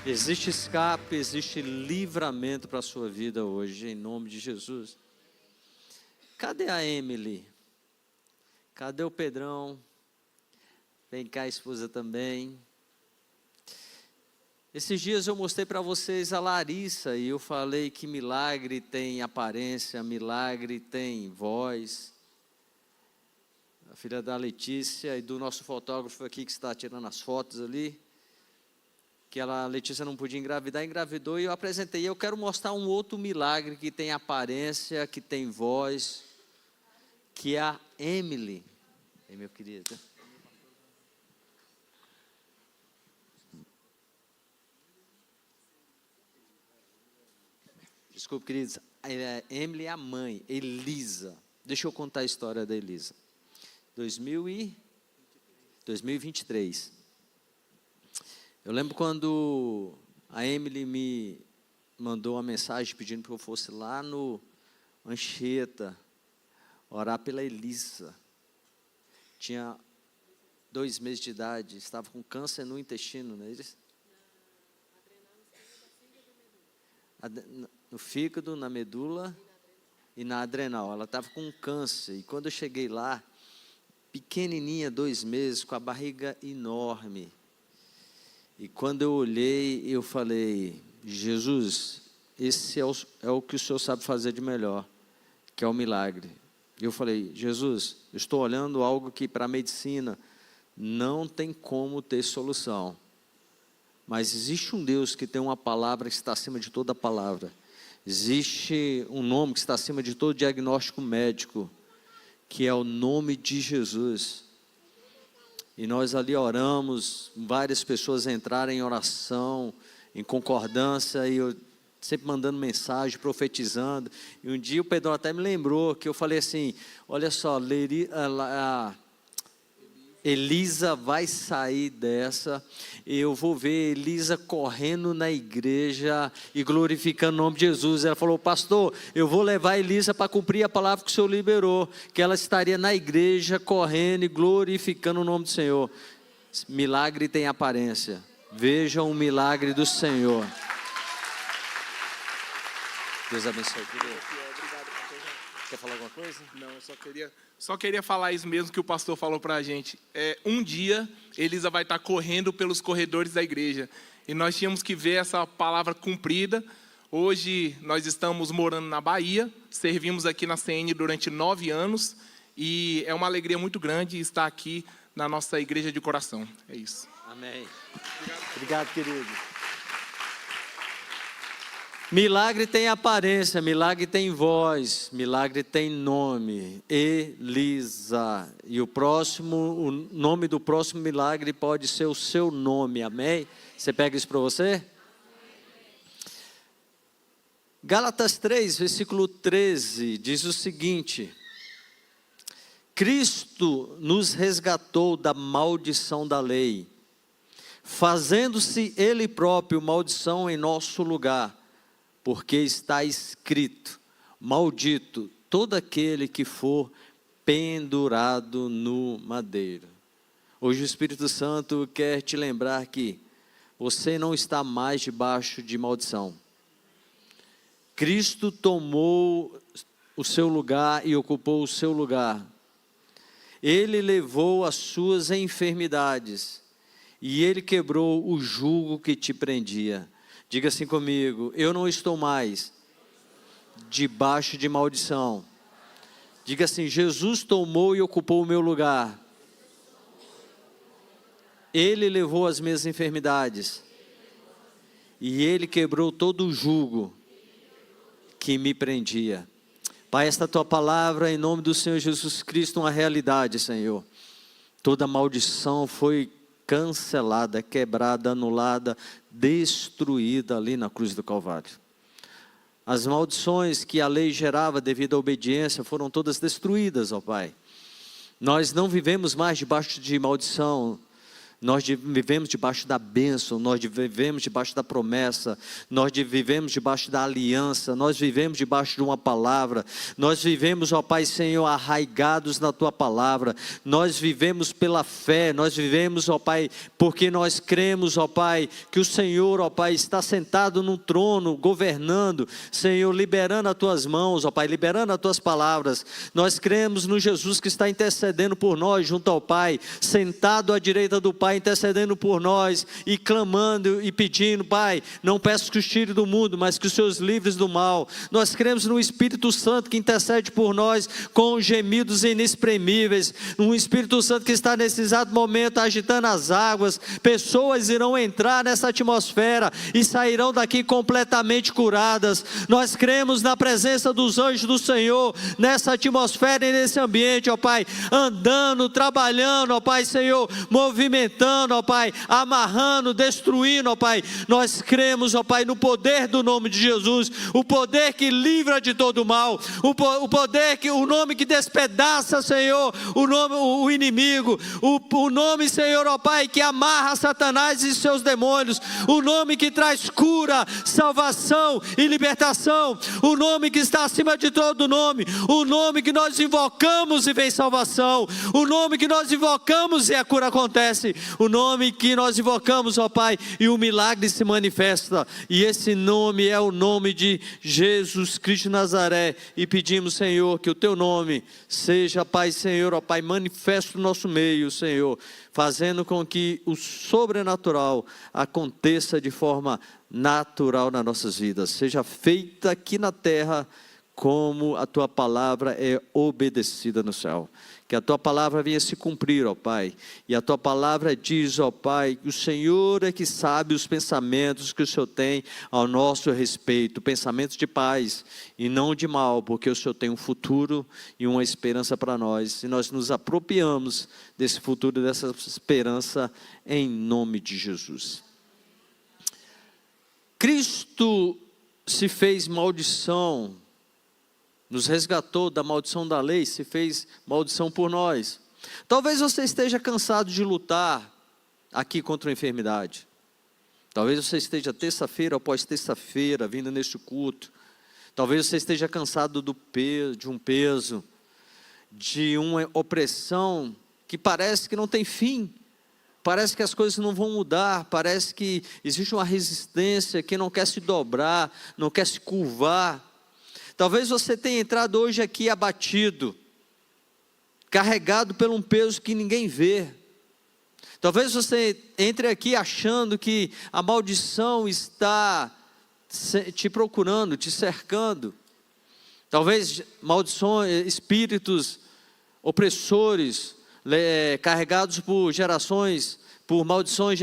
Existe escape, existe livramento para a sua vida hoje, em nome de Jesus. Cadê a Emily? Cadê o Pedrão? Vem cá, a esposa também. Esses dias eu mostrei para vocês a Larissa e eu falei que milagre tem aparência, milagre tem voz. A filha da Letícia e do nosso fotógrafo aqui que está tirando as fotos ali. Que a Letícia não podia engravidar, engravidou e eu apresentei. Eu quero mostrar um outro milagre que tem aparência, que tem voz, que é a Emily. Ei, meu querido. Desculpe, queridos. Emily é a mãe, Elisa. Deixa eu contar a história da Elisa. 2023. Eu lembro quando a Emily me mandou uma mensagem pedindo que eu fosse lá no Anchieta orar pela Elisa. Tinha 2 meses de idade, estava com câncer no intestino, não é isso? No fígado, na medula e na adrenal. Ela estava com câncer. E quando eu cheguei lá, pequenininha, 2 meses, com a barriga enorme. E quando eu olhei, eu falei, Jesus, esse é o que o Senhor sabe fazer de melhor, que é o milagre. E eu falei, Jesus, eu estou olhando algo que para a medicina não tem como ter solução. Mas existe um Deus que tem uma palavra que está acima de toda palavra. Existe um nome que está acima de todo diagnóstico médico, que é o nome de Jesus. E nós ali oramos, várias pessoas entraram em oração, em concordância, e eu sempre mandando mensagem, profetizando. E um dia o Pedro até me lembrou que eu falei assim, olha só, Elisa vai sair dessa, eu vou ver Elisa correndo na igreja e glorificando o nome de Jesus. Ela falou, pastor, eu vou levar a Elisa para cumprir a palavra que o Senhor liberou, que ela estaria na igreja correndo e glorificando o nome do Senhor. Milagre tem aparência, vejam o milagre do Senhor. Deus abençoe. Quer falar alguma coisa? Não, eu só queria falar isso mesmo que o pastor falou para a gente. Um dia, Elisa vai estar correndo pelos corredores da igreja. E nós tínhamos que ver essa palavra cumprida. Hoje, nós estamos morando na Bahia. Servimos aqui na CN durante 9 anos. E é uma alegria muito grande estar aqui na nossa igreja de coração. É isso. Amém. Obrigado, querido. Milagre tem aparência, milagre tem voz, milagre tem nome, Elisa. E o nome do próximo milagre pode ser o seu nome, amém? Você pega isso para você? Gálatas 3, versículo 13, diz o seguinte: Cristo nos resgatou da maldição da lei, fazendo-se Ele próprio maldição em nosso lugar. Porque está escrito, maldito todo aquele que for pendurado no madeiro. Hoje o Espírito Santo quer te lembrar que você não está mais debaixo de maldição. Cristo tomou o seu lugar e ocupou o seu lugar. Ele levou as suas enfermidades e Ele quebrou o jugo que te prendia. Diga assim comigo, eu não estou mais debaixo de maldição. Diga assim, Jesus tomou e ocupou o meu lugar. Ele levou as minhas enfermidades. E Ele quebrou todo o jugo que me prendia. Pai, esta tua palavra, em nome do Senhor Jesus Cristo, uma realidade, Senhor. Toda maldição foi cancelada, quebrada, anulada, destruída ali na cruz do Calvário. As maldições que a lei gerava devido à obediência foram todas destruídas, ó Pai. Nós não vivemos mais debaixo de maldição. Nós vivemos debaixo da bênção, nós vivemos debaixo da promessa, nós vivemos debaixo da aliança, nós vivemos debaixo de uma palavra, nós vivemos, ó Pai Senhor, arraigados na Tua palavra, nós vivemos pela fé, nós vivemos, ó Pai, porque nós cremos, ó Pai, que o Senhor, ó Pai, está sentado num trono, governando, Senhor, liberando as Tuas mãos, ó Pai, liberando as Tuas palavras. Nós cremos no Jesus que está intercedendo por nós junto ao Pai, sentado à direita do Pai, intercedendo por nós e clamando e pedindo: Pai, não peço que os tire do mundo, mas que os seus livres do mal. Nós cremos no Espírito Santo que intercede por nós com gemidos inexprimíveis, um Espírito Santo que está nesse exato momento agitando as águas. Pessoas irão entrar nessa atmosfera e sairão daqui completamente curadas. Nós cremos na presença dos anjos do Senhor nessa atmosfera e nesse ambiente, ó Pai, andando, trabalhando, ó Pai Senhor, movimentando, ó Pai, amarrando, destruindo, ó Pai. Nós cremos, ó Pai, no poder do nome de Jesus, o poder que livra de todo mal, o poder que, o nome que despedaça, Senhor, o inimigo, o nome, Senhor, ó Pai, que amarra Satanás e seus demônios, o nome que traz cura, salvação e libertação, o nome que está acima de todo nome, o nome que nós invocamos e vem salvação, o nome que nós invocamos e a cura acontece, o nome que nós invocamos, ó Pai, e o milagre se manifesta, e esse nome é o nome de Jesus Cristo de Nazaré. E pedimos, Senhor, que o Teu nome seja, Pai Senhor, ó Pai, manifesto no nosso meio, Senhor, fazendo com que o sobrenatural aconteça de forma natural nas nossas vidas, seja feita aqui na terra como a Tua palavra é obedecida no céu. Que a Tua palavra venha se cumprir, ó Pai, e a Tua palavra diz, ó Pai, que o Senhor é que sabe os pensamentos que o Senhor tem ao nosso respeito, pensamentos de paz e não de mal, porque o Senhor tem um futuro e uma esperança para nós, e nós nos apropriamos desse futuro e dessa esperança em nome de Jesus. Cristo se fez maldição, nos resgatou da maldição da lei, se fez maldição por nós. Talvez você esteja cansado de lutar aqui contra a enfermidade. Talvez você esteja terça-feira após terça-feira vindo neste culto. Talvez você esteja cansado de um peso, de uma opressão que parece que não tem fim. Parece que as coisas não vão mudar, parece que existe uma resistência que não quer se dobrar, não quer se curvar. Talvez você tenha entrado hoje aqui abatido, carregado por um peso que ninguém vê. Talvez você entre aqui achando que a maldição está te procurando, te cercando. Talvez maldições, espíritos opressores, carregados por gerações, por maldições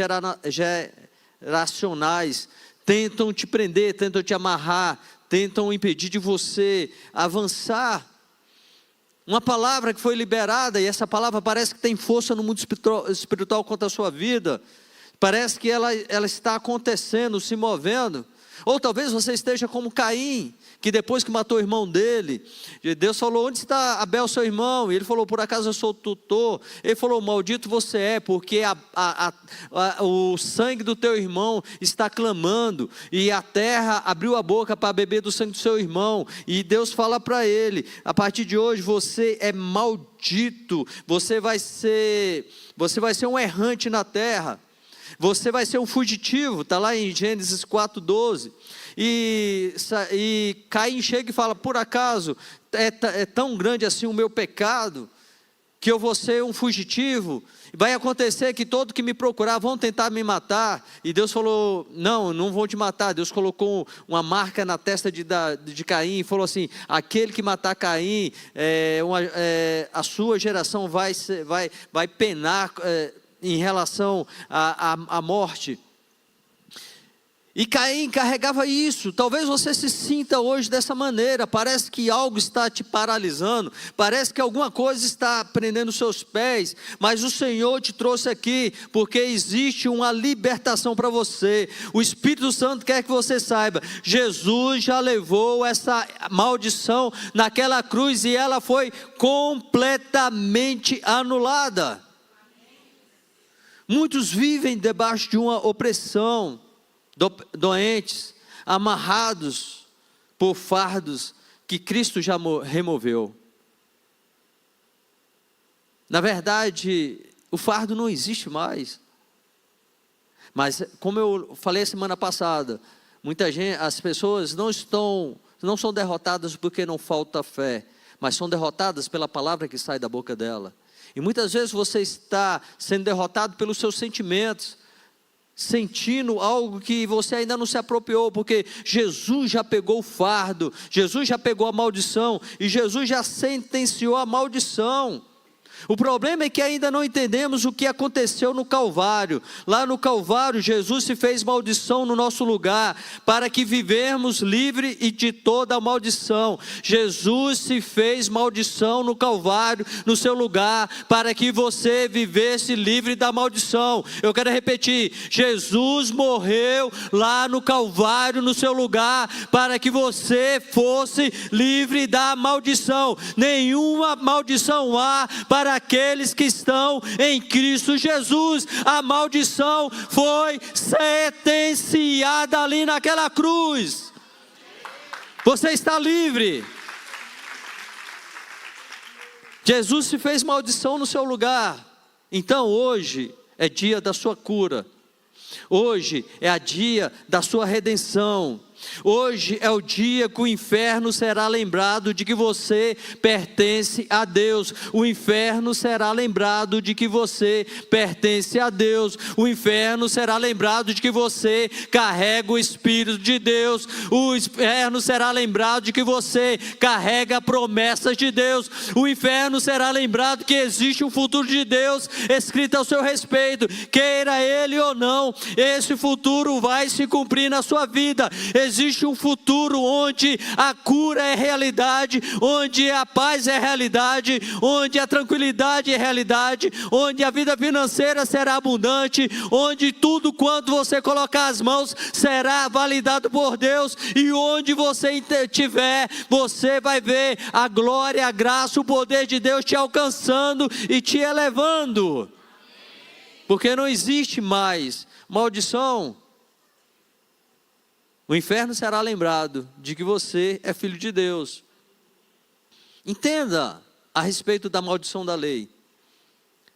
geracionais, tentam te prender, tentam te amarrar, tentam impedir de você avançar. Uma palavra que foi liberada, e essa palavra parece que tem força no mundo espiritual contra a sua vida, parece que ela está acontecendo, se movendo. Ou talvez você esteja como Caim, que depois que matou o irmão dele, Deus falou: onde está Abel, seu irmão? E ele falou: por acaso eu sou o tutor? Ele falou: maldito você é, porque o sangue do teu irmão está clamando, e a terra abriu a boca para beber do sangue do seu irmão. E Deus fala para ele: a partir de hoje você é maldito, você vai ser um errante na terra. Você vai ser um fugitivo, está lá em Gênesis 4:12, e Caim chega e fala: por acaso é tão grande assim o meu pecado, que eu vou ser um fugitivo? Vai acontecer que todo que me procurar vão tentar me matar. E Deus falou: não vão te matar. Deus colocou uma marca na testa de Caim e falou assim: aquele que matar Caim, a sua geração vai penar em relação à morte. E Caim carregava isso. Talvez você se sinta hoje dessa maneira. Parece que algo está te paralisando, parece que alguma coisa está prendendo seus pés, mas o Senhor te trouxe aqui porque existe uma libertação para você. O Espírito Santo quer que você saiba: Jesus já levou essa maldição naquela cruz e ela foi completamente anulada. Muitos vivem debaixo de uma opressão, doentes, amarrados por fardos que Cristo já removeu. Na verdade, o fardo não existe mais. Mas, como eu falei semana passada, as pessoas não são derrotadas porque não falta fé, mas são derrotadas pela palavra que sai da boca dela. E muitas vezes você está sendo derrotado pelos seus sentimentos, sentindo algo que você ainda não se apropriou, porque Jesus já pegou o fardo, Jesus já pegou a maldição, e Jesus já sentenciou a maldição. O problema é que ainda não entendemos o que aconteceu no Calvário. Lá no Calvário, Jesus se fez maldição no nosso lugar, para que vivemos livre e de toda a maldição. Jesus se fez maldição no Calvário, no seu lugar, para que você vivesse livre da maldição. Eu quero repetir, Jesus morreu lá no Calvário, no seu lugar, para que você fosse livre da maldição. Nenhuma maldição há para aqueles que estão em Cristo Jesus. A maldição foi sentenciada ali naquela cruz. Você está livre. Jesus se fez maldição no seu lugar. Então hoje é dia da sua cura. Hoje é dia da sua redenção. Hoje é o dia que o inferno será lembrado de que você pertence a Deus. O inferno será lembrado de que você pertence a Deus. O inferno será lembrado de que você carrega o Espírito de Deus. O inferno será lembrado de que você carrega promessas de Deus. O inferno será lembrado que existe um futuro de Deus escrito ao seu respeito. Queira ele ou não, esse futuro vai se cumprir na sua vida. Existe um futuro onde a cura é realidade, onde a paz é realidade, onde a tranquilidade é realidade, onde a vida financeira será abundante, onde tudo quanto você colocar as mãos será validado por Deus, e onde você estiver, você vai ver a glória, a graça, o poder de Deus te alcançando e te elevando, porque não existe mais maldição. O inferno será lembrado de que você é filho de Deus. Entenda a respeito da maldição da lei.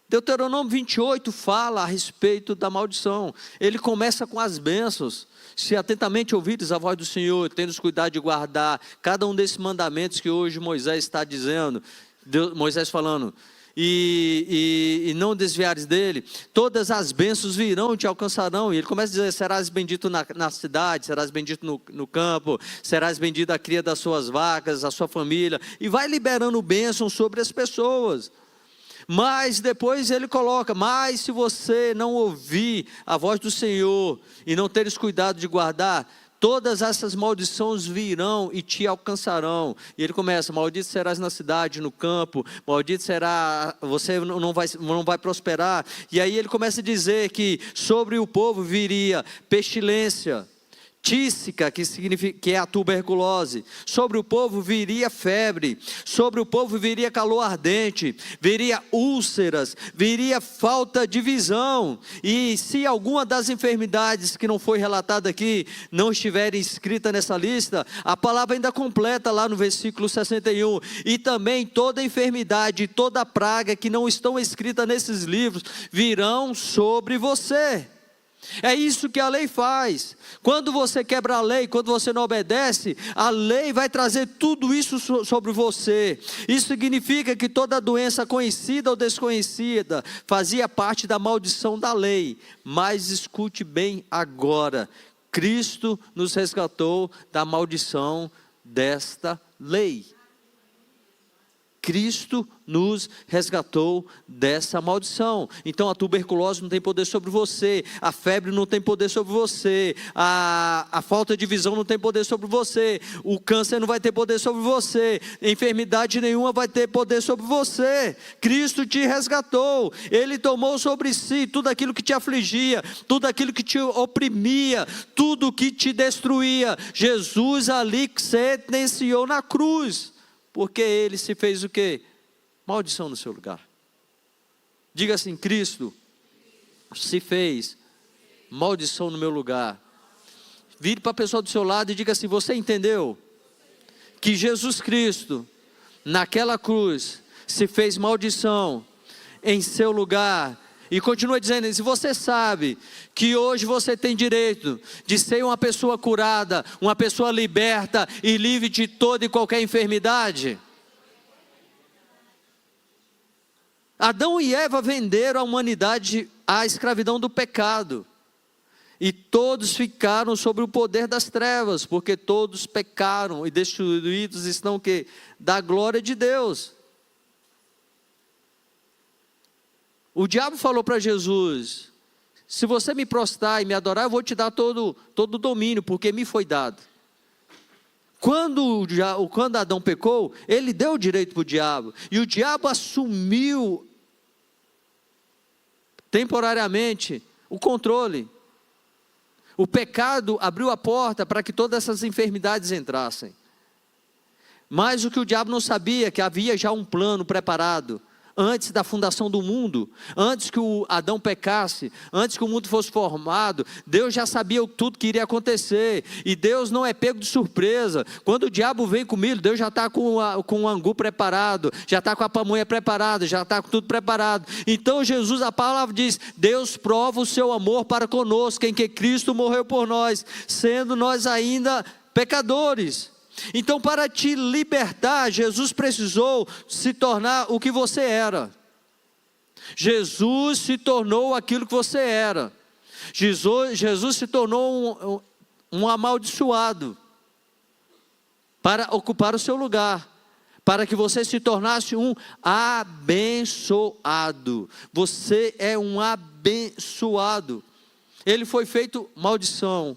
Deuteronômio 28 fala a respeito da maldição. Ele começa com as bênçãos. Se atentamente ouvires a voz do Senhor, tendes cuidado de guardar cada um desses mandamentos que hoje Moisés está dizendo, Moisés falando, e não desviares dele, todas as bênçãos virão e te alcançarão. E ele começa a dizer: serás bendito na cidade, serás bendito no campo, serás bendito a cria das suas vacas, a sua família, e vai liberando bênçãos sobre as pessoas. Mas depois ele coloca: mas se você não ouvir a voz do Senhor e não teres cuidado de guardar, todas essas maldições virão e te alcançarão. E ele começa: maldito serás na cidade, no campo, maldito será, você não vai prosperar. E aí ele começa a dizer que sobre o povo viria pestilência, tísica, que é a tuberculose. Sobre o povo viria febre, sobre o povo viria calor ardente, viria úlceras, viria falta de visão. E se alguma das enfermidades que não foi relatada aqui não estiver escrita nessa lista, a palavra ainda completa lá no versículo 61, e também toda enfermidade, toda praga que não estão escritas nesses livros virão sobre você. É isso que a lei faz. Quando você quebra a lei, quando você não obedece, a lei vai trazer tudo isso sobre você. Isso significa que toda doença conhecida ou desconhecida fazia parte da maldição da lei. Mas escute bem agora: Cristo nos resgatou da maldição desta lei. Cristo nos resgatou dessa maldição. Então a tuberculose não tem poder sobre você, a febre não tem poder sobre você, a falta de visão não tem poder sobre você, o câncer não vai ter poder sobre você, enfermidade nenhuma vai ter poder sobre você. Cristo te resgatou, Ele tomou sobre si tudo aquilo que te afligia, tudo aquilo que te oprimia, tudo que te destruía. Jesus ali sentenciou na cruz, porque Ele se fez o quê? Maldição no seu lugar. Diga assim: Cristo se fez maldição no meu lugar. Vire para a pessoa do seu lado e diga assim: você entendeu que Jesus Cristo, naquela cruz, se fez maldição em seu lugar? E continua dizendo: se você sabe que hoje você tem direito de ser uma pessoa curada, uma pessoa liberta e livre de toda e qualquer enfermidade. Adão e Eva venderam a humanidade à escravidão do pecado. E todos ficaram sob o poder das trevas, porque todos pecaram e destituídos estão que da glória de Deus. O diabo falou para Jesus: se você me prostrar e me adorar, eu vou te dar todo o domínio, porque me foi dado. Quando Adão pecou, ele deu o direito para o diabo, e o diabo assumiu temporariamente o controle. O pecado abriu a porta para que todas essas enfermidades entrassem. Mas o que o diabo não sabia, que havia já um plano preparado, antes da fundação do mundo, antes que o Adão pecasse, antes que o mundo fosse formado, Deus já sabia tudo que iria acontecer, e Deus não é pego de surpresa. Quando o diabo vem com milho, Deus já está com o angu preparado, já está com a pamonha preparada, já está com tudo preparado. Então Jesus, a palavra diz: Deus prova o seu amor para conosco, em que Cristo morreu por nós, sendo nós ainda pecadores. Então, para te libertar, Jesus precisou se tornar o que você era. Jesus se tornou aquilo que você era. Jesus se tornou um amaldiçoado para ocupar o seu lugar, para que você se tornasse um abençoado. Você é um abençoado. Ele foi feito maldição,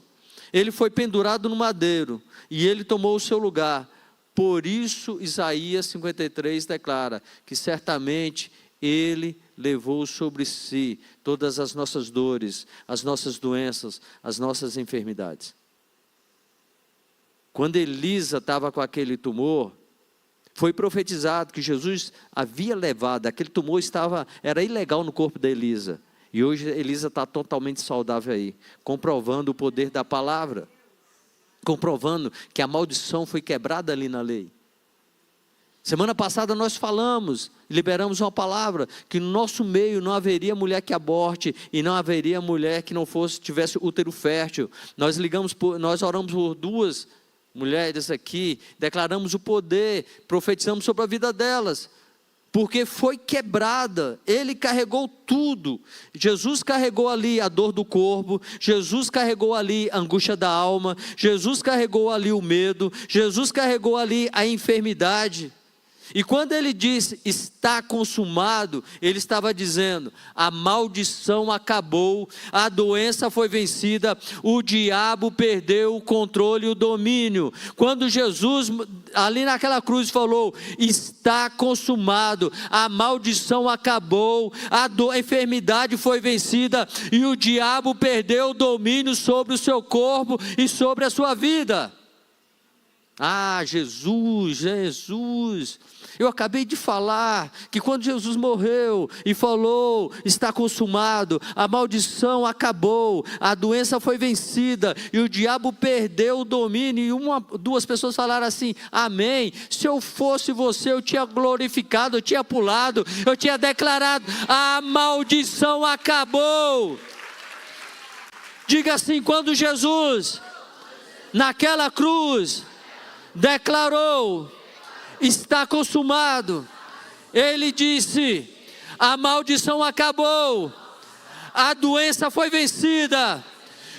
ele foi pendurado no madeiro, e ele tomou o seu lugar. Por isso Isaías 53 declara que certamente ele levou sobre si todas as nossas dores, as nossas doenças, as nossas enfermidades. Quando Elisa estava com aquele tumor, foi profetizado que Jesus havia levado, aquele tumor era ilegal no corpo da Elisa, e hoje Elisa está totalmente saudável aí, comprovando o poder da palavra, comprovando que a maldição foi quebrada ali na lei. Semana passada nós falamos, liberamos uma palavra, que no nosso meio não haveria mulher que aborte, e não haveria mulher que não tivesse útero fértil. Nós oramos por 2 mulheres aqui, declaramos o poder, profetizamos sobre a vida delas, porque foi quebrada. Ele carregou tudo. Jesus carregou ali a dor do corpo, Jesus carregou ali a angústia da alma, Jesus carregou ali o medo, Jesus carregou ali a enfermidade. E quando ele disse está consumado, ele estava dizendo: a maldição acabou, a doença foi vencida, o diabo perdeu o controle e o domínio. Quando Jesus ali naquela cruz falou está consumado, a maldição acabou, a enfermidade foi vencida, e o diabo perdeu o domínio sobre o seu corpo e sobre a sua vida. Ah, Jesus, eu acabei de falar que quando Jesus morreu e falou está consumado, a maldição acabou, a doença foi vencida e o diabo perdeu o domínio. E 2 pessoas falaram assim: amém. Se eu fosse você, eu tinha glorificado, eu tinha pulado, eu tinha declarado: a maldição acabou. Diga assim: quando Jesus naquela cruz declarou está consumado, ele disse: a maldição acabou, a doença foi vencida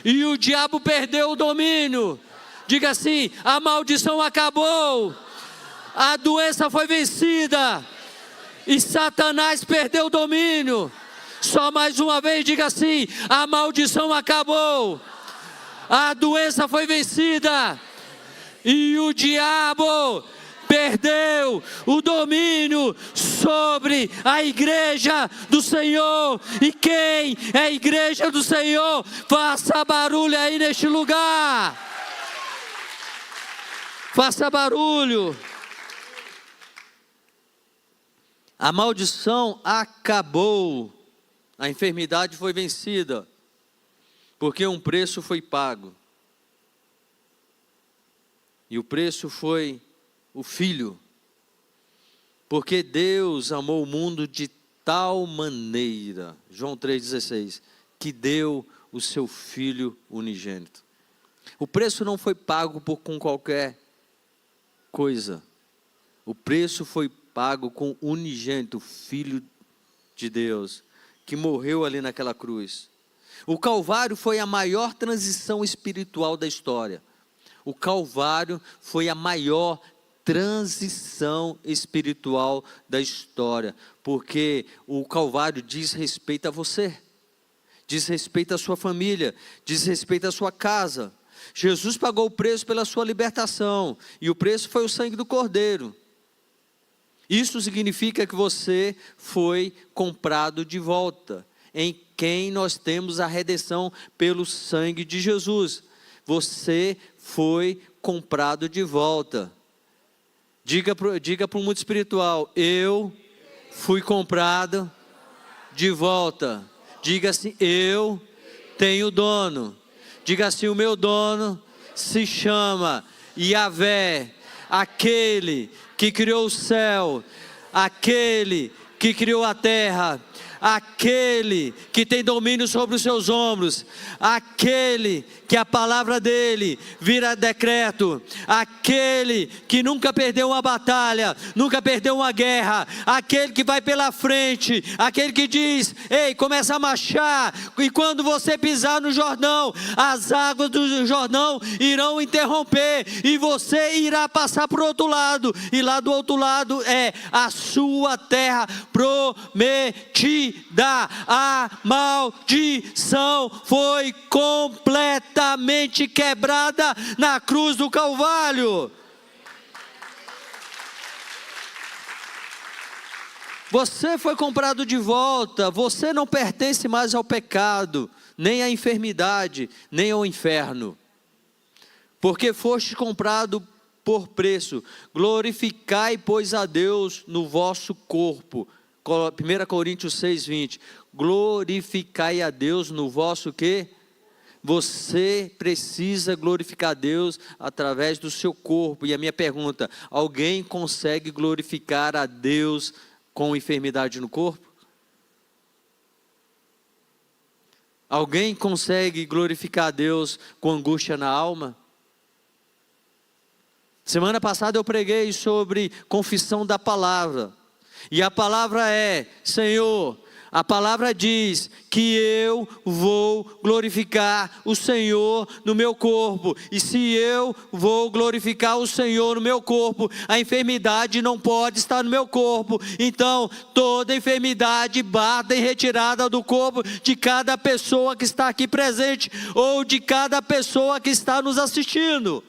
e o diabo perdeu o domínio. Diga assim: a maldição acabou, a doença foi vencida e Satanás perdeu o domínio. Só mais uma vez, diga assim: a maldição acabou, a doença foi vencida e o diabo perdeu o domínio sobre a igreja do Senhor. E quem é a igreja do Senhor? Faça barulho aí neste lugar. Faça barulho. A maldição acabou. a enfermidade foi vencida, porque um preço foi pago. E o preço foi o Filho. Porque Deus amou o mundo de tal maneira, João 3,16, que deu o seu Filho unigênito. O preço não foi pago com qualquer coisa. O preço foi pago com o unigênito, o Filho de Deus, que morreu ali naquela cruz. O Calvário foi a maior transição espiritual da história. O Calvário foi a maior transição espiritual da história, porque o Calvário diz respeito a você, diz respeito à sua família, diz respeito à sua casa. Jesus pagou o preço pela sua libertação, e o preço foi o sangue do Cordeiro. Isso significa que você foi comprado de volta, em quem nós temos a redenção pelo sangue de Jesus. Você foi comprado de volta. Diga para o mundo espiritual: eu fui comprado de volta. Diga assim: eu tenho dono. Diga assim: o meu dono se chama Yahvé, aquele que criou o céu, aquele que criou a terra, aquele que tem domínio sobre os seus ombros, aquele que a palavra dele vira decreto, aquele que nunca perdeu uma batalha, nunca perdeu uma guerra, aquele que vai pela frente, aquele que diz: ei, começa a marchar, e quando você pisar no Jordão, as águas do Jordão irão interromper, e você irá passar para o outro lado, e lá do outro lado é a sua terra prometida. A maldição foi completamente quebrada na cruz do Calvário. Você foi comprado de volta. Você não pertence mais ao pecado, nem à enfermidade, nem ao inferno, porque foste comprado por preço. Glorificai, pois, a Deus no vosso corpo. 1 Coríntios 6:20, glorificai a Deus no vosso quê? Você precisa glorificar a Deus através do seu corpo. E a minha pergunta: alguém consegue glorificar a Deus com enfermidade no corpo? Alguém consegue glorificar a Deus com angústia na alma? Semana passada eu preguei sobre confissão da palavra. E a palavra é: Senhor, a palavra diz que eu vou glorificar o Senhor no meu corpo. E se eu vou glorificar o Senhor no meu corpo, a enfermidade não pode estar no meu corpo. Então, toda enfermidade bata em retirada do corpo de cada pessoa que está aqui presente, ou de cada pessoa que está nos assistindo.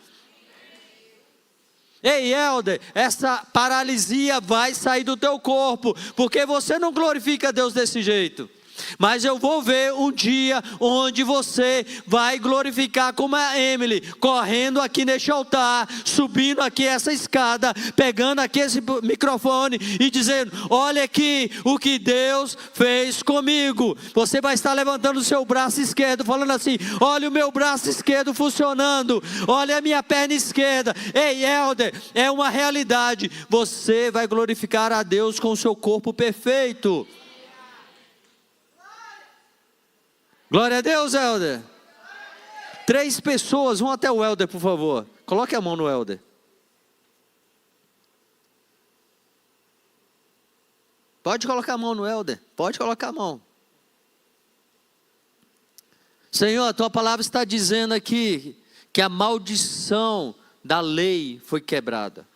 Ei, Helder, essa paralisia vai sair do teu corpo, porque você não glorifica a Deus desse jeito. Mas eu vou ver um dia onde você vai glorificar como a Emily, correndo aqui neste altar, subindo aqui essa escada, pegando aqui esse microfone e dizendo: olha aqui o que Deus fez comigo. Você vai estar levantando o seu braço esquerdo, falando assim: olha o meu braço esquerdo funcionando, olha a minha perna esquerda. Ei, Helder, é uma realidade. Você vai glorificar a Deus com o seu corpo perfeito. Glória a Deus, Helder. 3 pessoas, vão até o Helder, por favor. Coloque a mão no Helder. Pode colocar a mão no Helder, pode colocar a mão. Senhor, a tua palavra está dizendo aqui que a maldição da lei foi quebrada.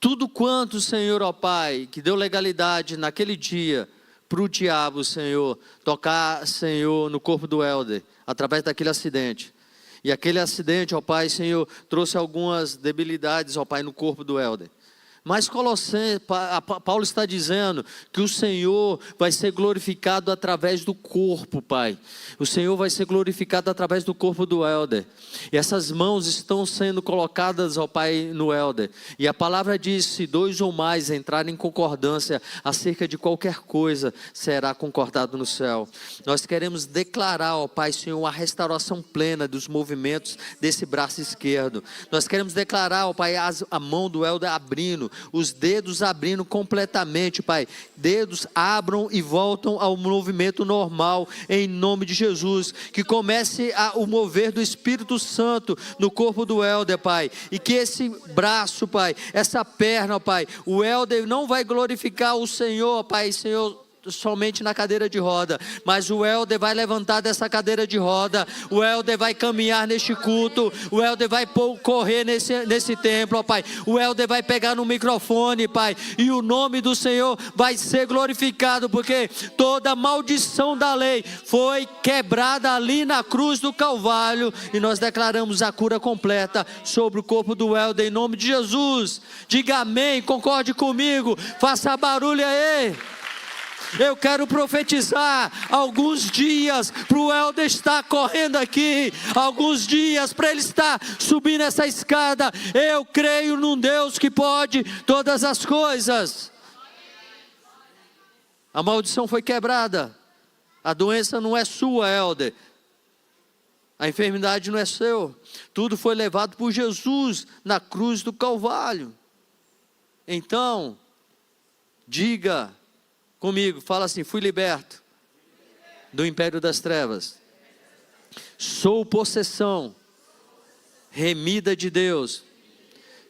Tudo quanto, Senhor, ó Pai, que deu legalidade naquele dia para o diabo, Senhor, tocar, Senhor, no corpo do Helder, através daquele acidente. E aquele acidente, ó Pai, Senhor, trouxe algumas debilidades, ó Pai, no corpo do Helder. Mas Paulo está dizendo que o Senhor vai ser glorificado através do corpo, Pai. O Senhor vai ser glorificado através do corpo do Elder. E essas mãos estão sendo colocadas, ó Pai, no Elder. E a palavra diz, se 2 ou mais entrarem em concordância acerca de qualquer coisa, será concordado no céu. Nós queremos declarar, ó Pai, Senhor, a restauração plena dos movimentos desse braço esquerdo. Nós queremos declarar, ó Pai, a mão do Elder abrindo, os dedos abrindo completamente, Pai. Dedos abram e voltam ao movimento normal, em nome de Jesus. Que comece o mover do Espírito Santo no corpo do Elder, Pai. E que esse braço, Pai, essa perna, Pai, o Elder não vai glorificar o Senhor, Pai, Senhor, somente na cadeira de roda, mas o Elder vai levantar dessa cadeira de roda, o Elder vai caminhar neste culto, o Elder vai correr nesse templo, ó Pai, o Elder vai pegar no microfone, Pai, e o nome do Senhor vai ser glorificado, porque toda maldição da lei foi quebrada ali na cruz do Calvário, e nós declaramos a cura completa sobre o corpo do Elder, em nome de Jesus. Diga amém, concorde comigo, faça barulho aí. Eu quero profetizar alguns dias para o Elder estar correndo aqui, alguns dias para ele estar subindo essa escada. Eu creio num Deus que pode todas as coisas. A maldição foi quebrada. A doença não é sua, Elder. A enfermidade não é seu. Tudo foi levado por Jesus na cruz do Calvário. Então, diga comigo, fala assim: fui liberto do império das trevas, sou possessão remida de Deus.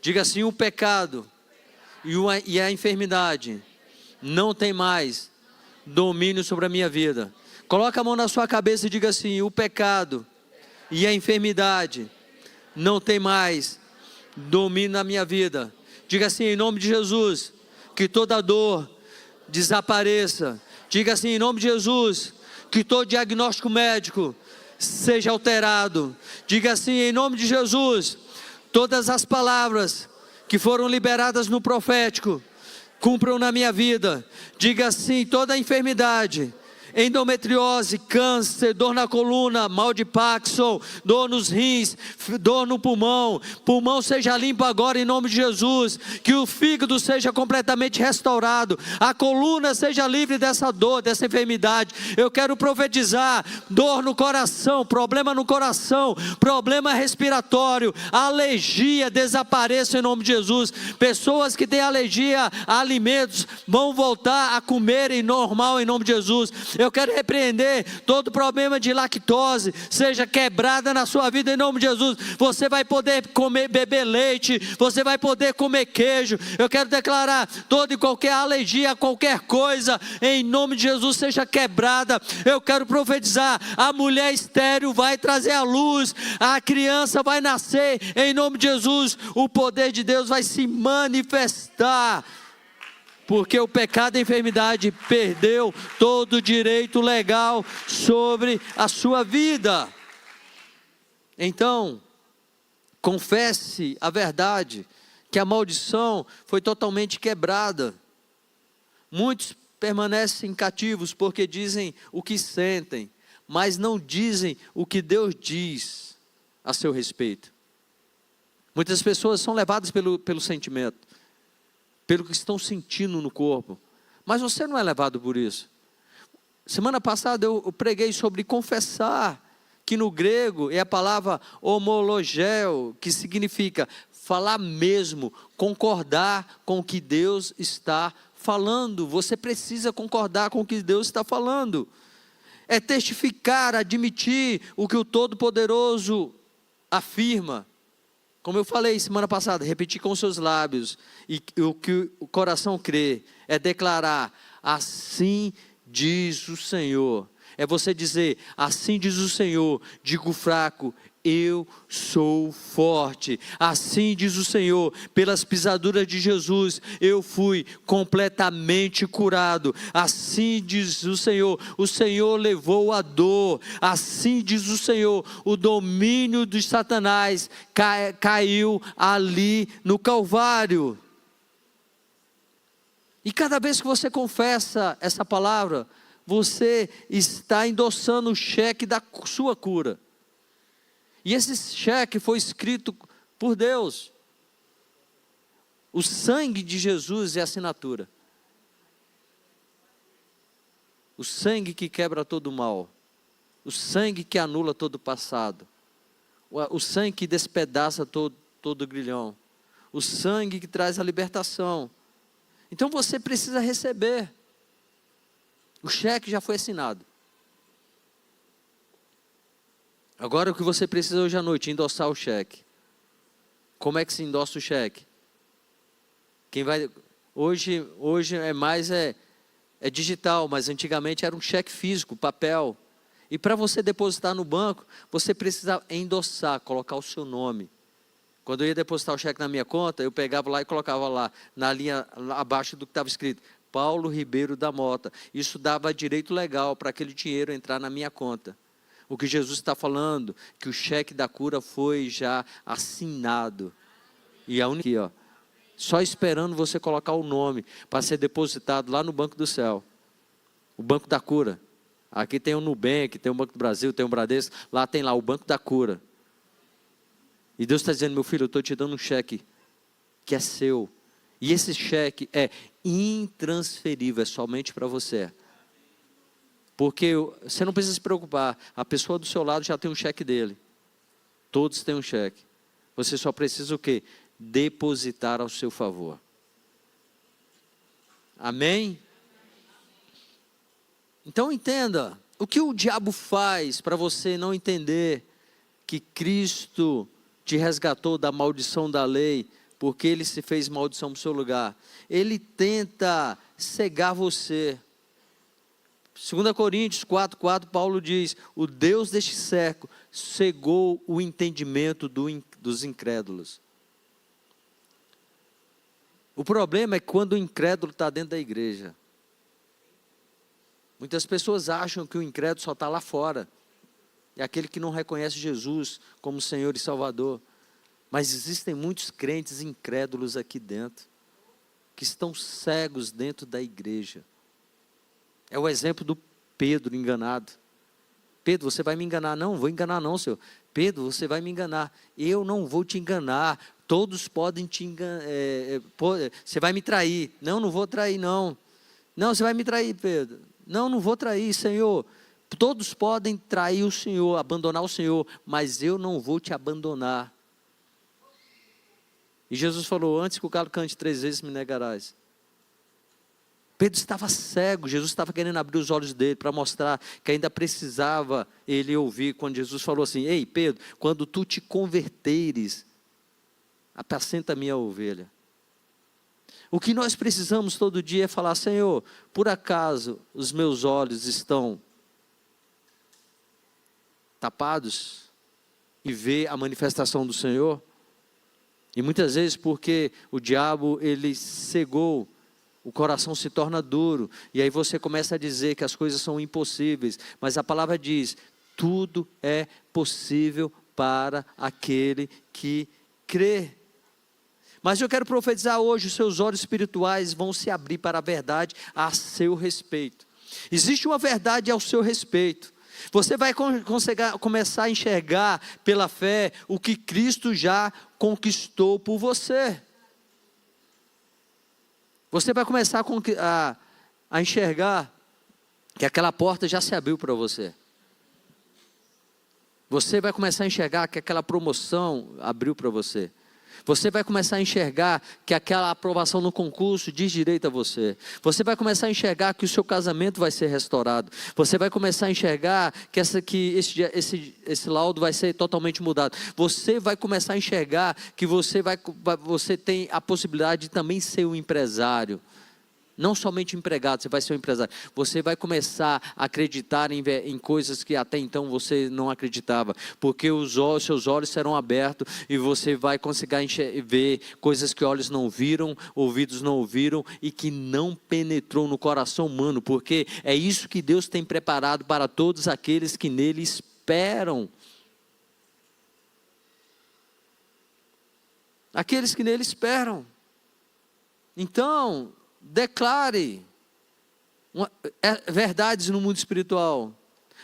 Diga assim: o pecado e a enfermidade não tem mais domínio sobre a minha vida. Coloca a mão na sua cabeça e diga assim: o pecado e a enfermidade não tem mais domínio na minha vida. Diga assim: em nome de Jesus, que toda dor desapareça. Diga assim: em nome de Jesus, que todo diagnóstico médico seja alterado. Diga assim: em nome de Jesus, todas as palavras que foram liberadas no profético cumpram na minha vida. Diga assim: toda enfermidade, endometriose, câncer, dor na coluna, mal de Parkinson, dor nos rins, dor no pulmão seja limpo agora em nome de Jesus. Que o fígado seja completamente restaurado, a coluna seja livre dessa dor, dessa enfermidade. Eu quero profetizar: dor no coração, problema no coração, problema respiratório, alergia desapareça em nome de Jesus. Pessoas que têm alergia a alimentos vão voltar a comerem normal em nome de Jesus. Eu quero repreender todo problema de lactose, seja quebrada na sua vida em nome de Jesus. Você vai poder beber leite, você vai poder comer queijo. Eu quero declarar: toda e qualquer alergia a qualquer coisa, em nome de Jesus, seja quebrada. Eu quero profetizar: a mulher estéril vai trazer a luz, a criança vai nascer em nome de Jesus. O poder de Deus vai se manifestar, porque o pecado e a enfermidade perdeu todo o direito legal sobre a sua vida. Então, confesse a verdade, que a maldição foi totalmente quebrada. Muitos permanecem cativos porque dizem o que sentem, mas não dizem o que Deus diz a seu respeito. Muitas pessoas são levadas pelo sentimento, pelo que estão sentindo no corpo, mas você não é levado por isso. Semana passada eu preguei sobre confessar, que no grego é a palavra homologeo, que significa falar mesmo, concordar com o que Deus está falando. Você precisa concordar com o que Deus está falando. É testificar, admitir o que o Todo-Poderoso afirma. Como eu falei semana passada, repetir com seus lábios, e o que o coração crê, é declarar: assim diz o Senhor. É você dizer: assim diz o Senhor, digo fraco, eu sou forte. Assim diz o Senhor, pelas pisaduras de Jesus, eu fui completamente curado. Assim diz o Senhor levou a dor. Assim diz o Senhor, o domínio de Satanás caiu ali no Calvário. E cada vez que você confessa essa palavra, você está endossando o cheque da sua cura. E esse cheque foi escrito por Deus. O sangue de Jesus é a assinatura. O sangue que quebra todo o mal. O sangue que anula todo o passado. O sangue que despedaça todo o grilhão. O sangue que traz a libertação. Então você precisa receber. O cheque já foi assinado. Agora o que você precisa hoje à noite? Endossar o cheque. Como é que se endossa o cheque? Quem vai... Hoje é digital, mas antigamente era um cheque físico, papel. E para você depositar no banco, você precisa endossar, colocar o seu nome. Quando eu ia depositar o cheque na minha conta, eu pegava lá e colocava lá, na linha abaixo do que estava escrito, Paulo Ribeiro da Mota. Isso dava direito legal para aquele dinheiro entrar na minha conta. O que Jesus está falando, que o cheque da cura foi já assinado. E a única aqui, ó, só esperando você colocar o nome para ser depositado lá no Banco do Céu. O Banco da Cura. Aqui tem o Nubank, tem o Banco do Brasil, tem o Bradesco. Lá tem lá o Banco da Cura. E Deus está dizendo, meu filho, eu estou te dando um cheque que é seu. E esse cheque é intransferível, é somente para você. Porque você não precisa se preocupar. A pessoa do seu lado já tem um cheque dele. Todos têm um cheque. Você só precisa o quê? Depositar ao seu favor. Amém? Então entenda, o que o diabo faz para você não entender que Cristo te resgatou da maldição da lei, porque Ele se fez maldição no seu lugar. Ele tenta cegar você. 2 Coríntios 4,4, Paulo diz, o Deus deste século cegou o entendimento dos incrédulos. O problema é quando o incrédulo está dentro da igreja. Muitas pessoas acham que o incrédulo só está lá fora. É aquele que não reconhece Jesus como Senhor e Salvador. Mas existem muitos crentes incrédulos aqui dentro, que estão cegos dentro da igreja. É o exemplo do Pedro enganado. Pedro, você vai me enganar? Não, vou enganar não, Senhor. Pedro, você vai me enganar. Eu não vou te enganar. Todos podem te enganar. Você vai me trair. Não, não vou trair não. Não, você vai me trair, Pedro. Não, não vou trair, Senhor. Todos podem trair o Senhor, abandonar o Senhor, mas eu não vou te abandonar. E Jesus falou, antes que o galo cante 3 vezes me negarás. Pedro estava cego, Jesus estava querendo abrir os olhos dele para mostrar que ainda precisava ele ouvir, quando Jesus falou assim, ei Pedro, quando tu te converteres, apacenta a minha ovelha. O que nós precisamos todo dia é falar, Senhor, por acaso os meus olhos estão tapados e ver a manifestação do Senhor? E muitas vezes porque o diabo, ele cegou, o coração se torna duro, e aí você começa a dizer que as coisas são impossíveis, mas a palavra diz, tudo é possível para aquele que crê. Mas eu quero profetizar hoje, os seus olhos espirituais vão se abrir para a verdade a seu respeito. Existe uma verdade ao seu respeito. Você vai começar a enxergar pela fé o que Cristo já conquistou por você. Você vai começar a enxergar que aquela porta já se abriu para você. Você vai começar a enxergar que aquela promoção abriu para você. Você vai começar a enxergar que aquela aprovação no concurso diz direito a você. Você vai começar a enxergar que o seu casamento vai ser restaurado. Você vai começar a enxergar que esse laudo vai ser totalmente mudado. Você vai começar a enxergar que você tem a possibilidade de também ser um empresário. Não somente empregado, você vai ser um empresário. Você vai começar a acreditar em coisas que até então você não acreditava. Porque seus olhos serão abertos e você vai conseguir ver coisas que olhos não viram, ouvidos não ouviram e que não penetrou no coração humano. Porque é isso que Deus tem preparado para todos aqueles que nele esperam. Aqueles que nele esperam. Então, declare verdades no mundo espiritual.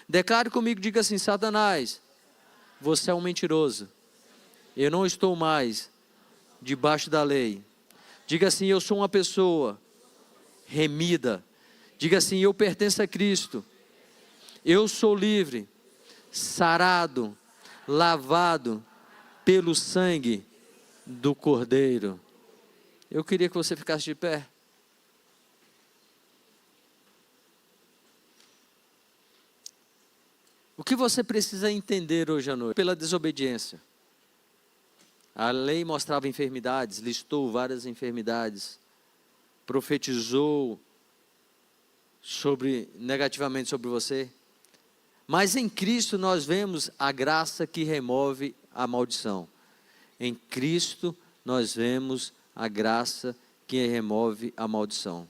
Declare comigo, diga assim: Satanás, você é um mentiroso. Eu não estou mais debaixo da lei. Diga assim: eu sou uma pessoa remida. Diga assim: eu pertenço a Cristo. Eu sou livre, sarado, lavado pelo sangue do Cordeiro. Eu queria que você ficasse de pé. O que você precisa entender hoje à noite? Pela desobediência. A lei mostrava enfermidades, listou várias enfermidades, profetizou negativamente sobre você. Mas em Cristo nós vemos a graça que remove a maldição. Em Cristo nós vemos a graça que remove a maldição.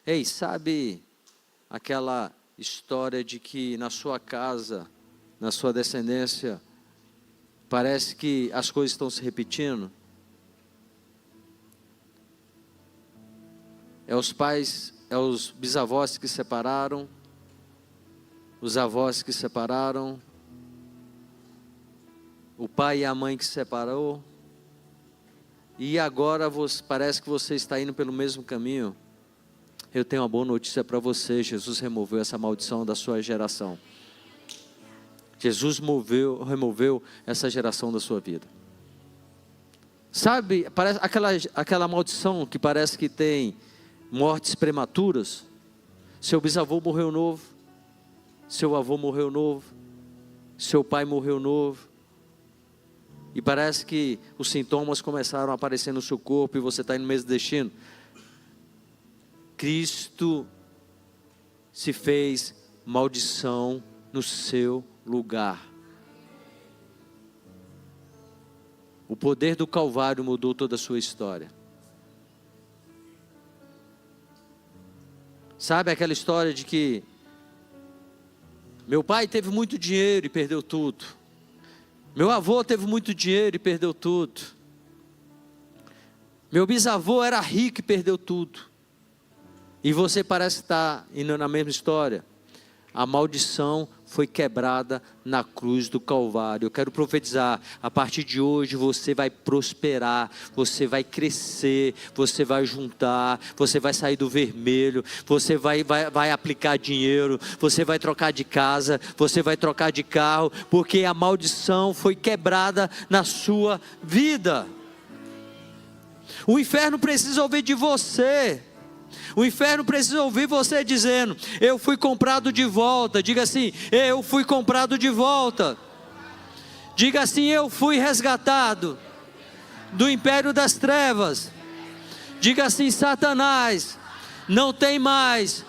Ei, sabe aquela história de que na sua casa, na sua descendência, parece que as coisas estão se repetindo? É os pais, é os bisavós que se separaram, os avós que se separaram, o pai e a mãe que se separou, e agora parece que você está indo pelo mesmo caminho. Eu tenho uma boa notícia para você: Jesus removeu essa maldição da sua geração. Jesus removeu essa geração da sua vida. Sabe, parece aquela maldição que parece que tem mortes prematuras. Seu bisavô morreu novo, seu avô morreu novo, seu pai morreu novo, e parece que os sintomas começaram a aparecer no seu corpo e você está indo no mesmo destino. Cristo se fez maldição no seu lugar. O poder do Calvário mudou toda a sua história. Sabe aquela história de que meu pai teve muito dinheiro e perdeu tudo. Meu avô teve muito dinheiro e perdeu tudo. Meu bisavô era rico e perdeu tudo. E você parece estar indo na mesma história. A maldição foi quebrada na cruz do Calvário. Eu quero profetizar: a partir de hoje você vai prosperar, você vai crescer, você vai juntar, você vai sair do vermelho, você vai aplicar dinheiro, você vai trocar de casa, você vai trocar de carro, porque a maldição foi quebrada na sua vida. O inferno precisa ouvir de você. O inferno precisa ouvir você dizendo: eu fui comprado de volta. Diga assim: eu fui comprado de volta. Diga assim: eu fui resgatado do império das trevas. Diga assim: Satanás não tem mais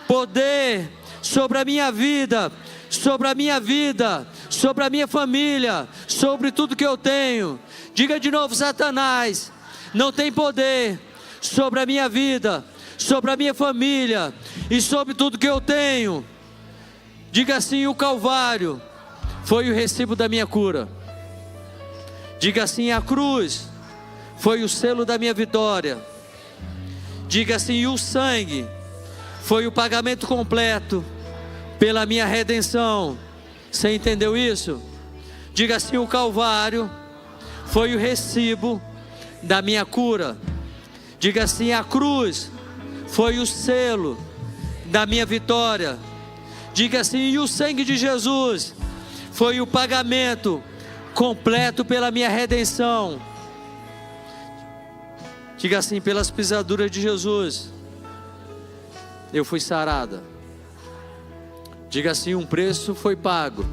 poder sobre a minha vida, sobre a minha vida, sobre a minha família, sobre tudo que eu tenho. Diga de novo: Satanás não tem poder sobre a minha vida, sobre a minha família e sobre tudo que eu tenho. Diga assim: o Calvário foi o recibo da minha cura. Diga assim: a cruz foi o selo da minha vitória. Diga assim: o sangue foi o pagamento completo pela minha redenção. Você entendeu isso? Diga assim: o Calvário foi o recibo da minha cura. Diga assim: a cruz foi o selo da minha vitória. Diga assim: e o sangue de Jesus foi o pagamento completo pela minha redenção. Diga assim: pelas pisaduras de Jesus eu fui sarada. Diga assim: um preço foi pago.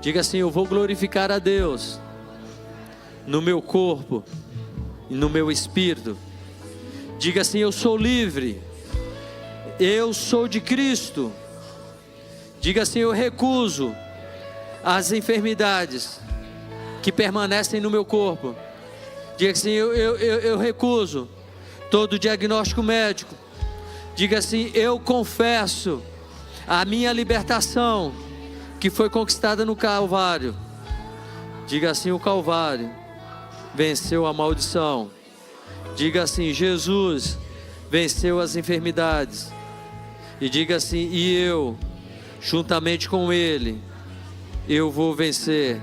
Diga assim: eu vou glorificar a Deus no meu corpo e no meu espírito. Diga assim: eu sou livre, eu sou de Cristo. Diga assim: eu recuso as enfermidades que permanecem no meu corpo. Diga assim: eu recuso todo diagnóstico médico. Diga assim: eu confesso a minha libertação que foi conquistada no Calvário. Diga assim: o Calvário venceu a maldição. Diga assim: Jesus venceu as enfermidades. E diga assim: e eu, juntamente com Ele, eu vou vencer.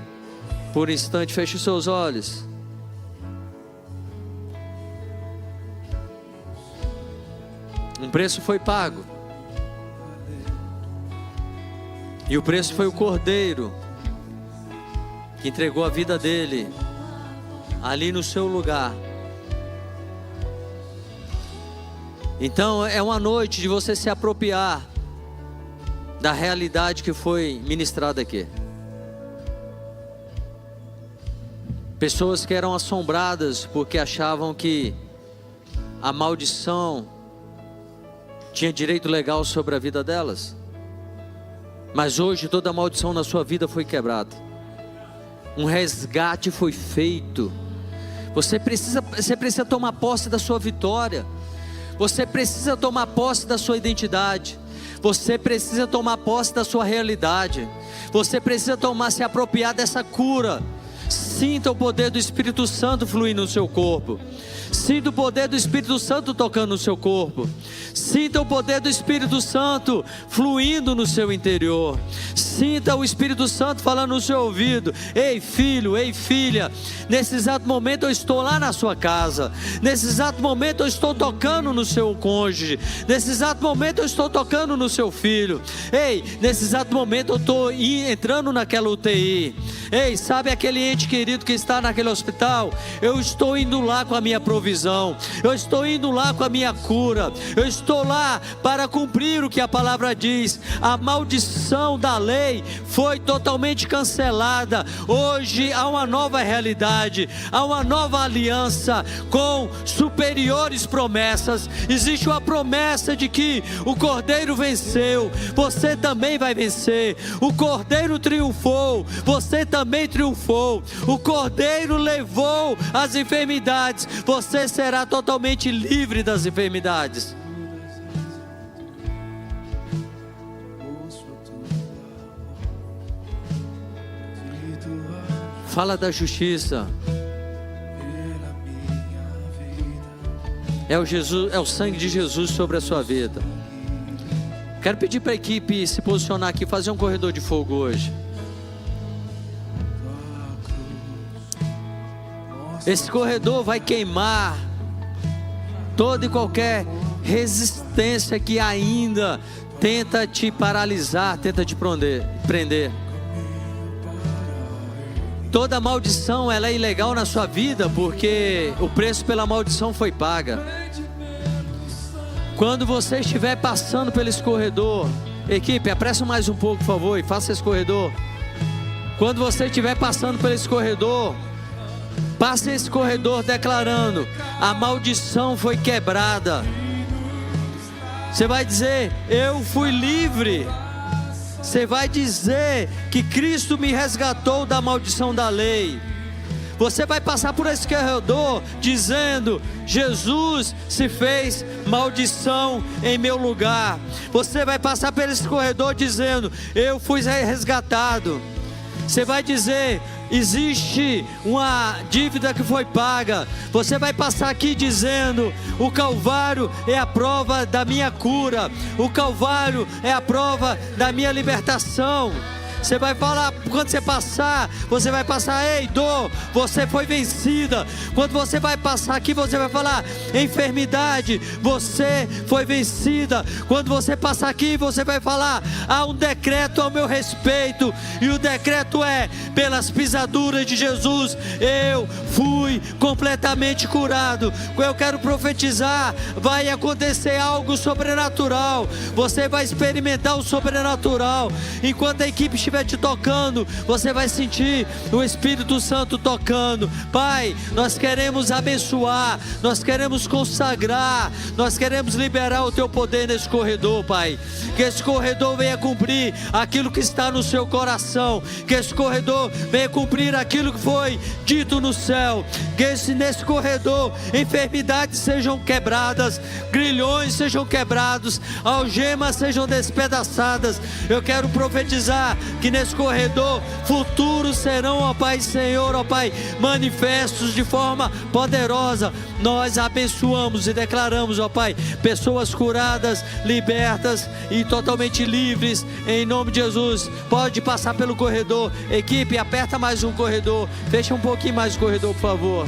Por um instante, feche os seus olhos. Um preço foi pago. E o preço foi o Cordeiro, que entregou a vida dele ali no seu lugar. Então é uma noite de você se apropriar da realidade que foi ministrada aqui. Pessoas que eram assombradas porque achavam que a maldição tinha direito legal sobre a vida delas. Mas hoje toda a maldição na sua vida foi quebrada. Um resgate foi feito. Você precisa tomar posse da sua vitória. Você precisa tomar posse da sua identidade. Você precisa tomar posse da sua realidade. Você precisa se apropriar dessa cura. Sinta o poder do Espírito Santo fluir no seu corpo. Sinta o poder do Espírito Santo tocando no seu corpo. Sinta o poder do Espírito Santo fluindo no seu interior. Sinta o Espírito Santo falando no seu ouvido: ei filho, ei filha, nesse exato momento eu estou lá na sua casa. Nesse exato momento eu estou tocando no seu cônjuge. Nesse exato momento eu estou tocando no seu filho. Ei, nesse exato momento eu estou entrando naquela UTI. Ei, sabe aquele ente querido que está naquele hospital? Eu estou indo lá com a minha provisão. Eu estou indo lá com a minha cura. Eu estou lá para cumprir o que a palavra diz. A maldição da lei foi totalmente cancelada. Hoje há uma nova realidade, há uma nova aliança com superiores promessas. Existe uma promessa de que o Cordeiro venceu, você também vai vencer. O Cordeiro triunfou, você também triunfou. O Cordeiro levou as enfermidades, você será totalmente livre das enfermidades. Fala da justiça. É o sangue de Jesus sobre a sua vida. Quero pedir para a equipe se posicionar aqui, fazer um corredor de fogo hoje. Esse corredor vai queimar toda e qualquer resistência que ainda tenta te paralisar, tenta te prender. Toda maldição ela é ilegal na sua vida, porque o preço pela maldição foi paga. Quando você estiver passando pelo esse corredor, equipe, apressa mais um pouco, por favor, e faça esse corredor. Quando você estiver passando por esse corredor, passe esse corredor declarando: a maldição foi quebrada. Você vai dizer: eu fui livre. Você vai dizer que Cristo me resgatou da maldição da lei. Você vai passar por esse corredor dizendo: Jesus se fez maldição em meu lugar. Você vai passar por esse corredor dizendo: eu fui resgatado. Você vai dizer: existe uma dívida que foi paga. Você vai passar aqui dizendo: o Calvário é a prova da minha cura. O Calvário é a prova da minha libertação. Você vai falar, quando você passar, você vai passar: ei, dor, você foi vencida. Quando você vai passar aqui, você vai falar: enfermidade, você foi vencida. Quando você passar aqui, você vai falar: há um decreto ao meu respeito, e o decreto é: pelas pisaduras de Jesus, eu fui completamente curado. Eu quero profetizar, vai acontecer algo sobrenatural. Você vai experimentar o sobrenatural. Enquanto a equipe estiver te tocando, você vai sentir o Espírito Santo tocando. Pai, nós queremos abençoar, nós queremos consagrar, nós queremos liberar o teu poder nesse corredor, Pai. Que esse corredor venha cumprir aquilo que está no seu coração, que esse corredor venha cumprir aquilo que foi dito no céu, que nesse corredor enfermidades sejam quebradas, grilhões sejam quebrados, algemas sejam despedaçadas. Eu quero profetizar que nesse corredor futuros serão, ó Pai Senhor, ó Pai, manifestos de forma poderosa. Nós abençoamos e declaramos, ó Pai, pessoas curadas, libertas e totalmente livres, em nome de Jesus. Pode passar pelo corredor. Equipe, aperta mais um corredor, fecha um pouquinho mais o corredor, por favor.